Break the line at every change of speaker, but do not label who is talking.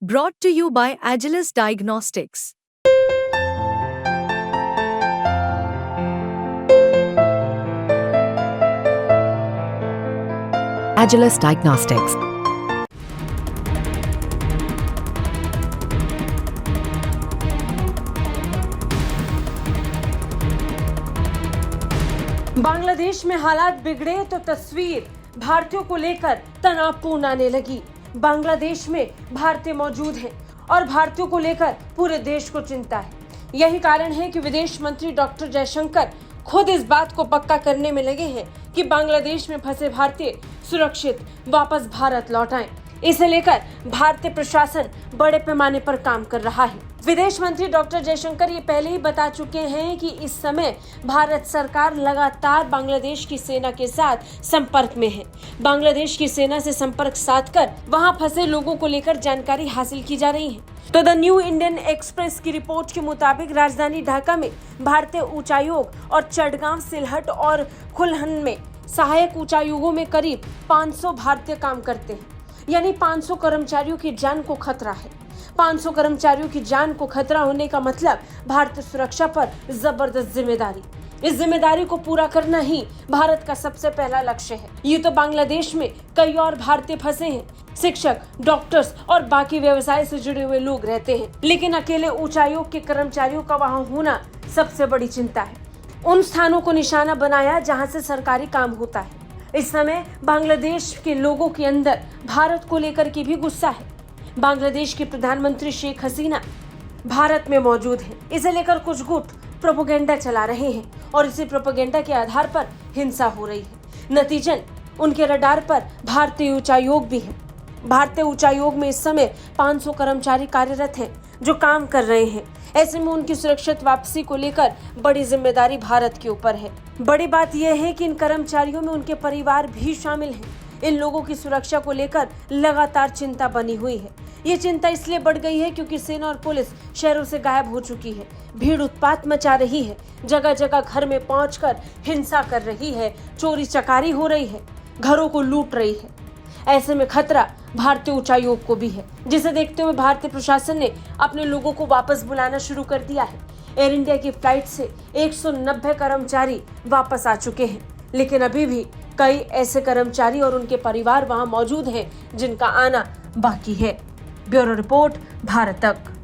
Brought to you by Agilus Diagnostics.
Agilus Diagnostics.
Bangladesh में हालात बिगड़े तो तस्वीर भारतीयों को लेकर तनावपूर्ण आने लगी। बांग्लादेश में भारतीय मौजूद हैं और भारतीयों को लेकर पूरे देश को चिंता है। यही कारण है कि विदेश मंत्री डॉक्टर जयशंकर खुद इस बात को पक्का करने में लगे हैं कि बांग्लादेश में फंसे भारतीय सुरक्षित वापस भारत लौट आएं। इसे लेकर भारतीय प्रशासन बड़े पैमाने पर काम कर रहा है। विदेश मंत्री डॉक्टर जयशंकर ये पहले ही बता चुके हैं कि इस समय भारत सरकार लगातार बांग्लादेश की सेना के साथ संपर्क में है। बांग्लादेश की सेना से संपर्क साधकर वहां फंसे लोगों को लेकर जानकारी हासिल की जा रही है। तो द न्यू इंडियन एक्सप्रेस की रिपोर्ट के मुताबिक राजधानी ढाका में भारतीय उच्चायोग और चटगांव, सिलहट और खुल्हन में सहायक उच्चायोगों में करीब 500 भारतीय काम करते हैं। यानी 500 कर्मचारियों की जान को खतरा है। 500 कर्मचारियों की जान को खतरा होने का मतलब भारतीय सुरक्षा पर जबरदस्त जिम्मेदारी। इस जिम्मेदारी को पूरा करना ही भारत का सबसे पहला लक्ष्य है। ये तो बांग्लादेश में कई और भारतीय फंसे हैं। शिक्षक, डॉक्टर्स और बाकी व्यवसाय से जुड़े हुए लोग रहते हैं, लेकिन अकेले उच्चायोग के कर्मचारियों का वहां होना सबसे बड़ी चिंता है। उन स्थानों को निशाना बनाया जहां से सरकारी काम होता है। इस समय बांग्लादेश के लोगों के अंदर भारत को लेकर के भी गुस्सा है। बांग्लादेश की प्रधानमंत्री शेख हसीना भारत में मौजूद हैं। इसे लेकर कुछ गुट प्रोपेगेंडा चला रहे हैं और इसी प्रोपेगेंडा के आधार पर हिंसा हो रही है। नतीजन उनके रडार पर भारतीय उच्चायोग भी है। भारतीय उच्चायोग में इस समय 500 कर्मचारी कार्यरत हैं जो काम कर रहे हैं। ऐसे में उनकी सुरक्षित वापसी को लेकर बड़ी जिम्मेदारी भारत के ऊपर है। बड़ी बात यह है कि इन कर्मचारियों में उनके परिवार भी शामिल हैं। इन लोगों की सुरक्षा को लेकर लगातार चिंता बनी हुई है। ये चिंता इसलिए बढ़ गई है क्योंकि सेना और पुलिस शहरों से गायब हो चुकी है। भीड़ उत्पात मचा रही है, जगह जगह घर में पहुंचकर हिंसा कर रही है, चोरी चकारी हो रही है, घरों को लूट रही है। ऐसे में खतरा भारतीय उच्चायोग को भी है, जिसे देखते हुए भारतीय प्रशासन ने अपने लोगों को वापस बुलाना शुरू कर दिया है। एयर इंडिया की फ्लाइट से 190 कर्मचारी वापस आ चुके हैं, लेकिन अभी भी कई ऐसे कर्मचारी और उनके परिवार वहां मौजूद हैं जिनका आना बाकी है। ब्यूरो रिपोर्ट, भारत तक।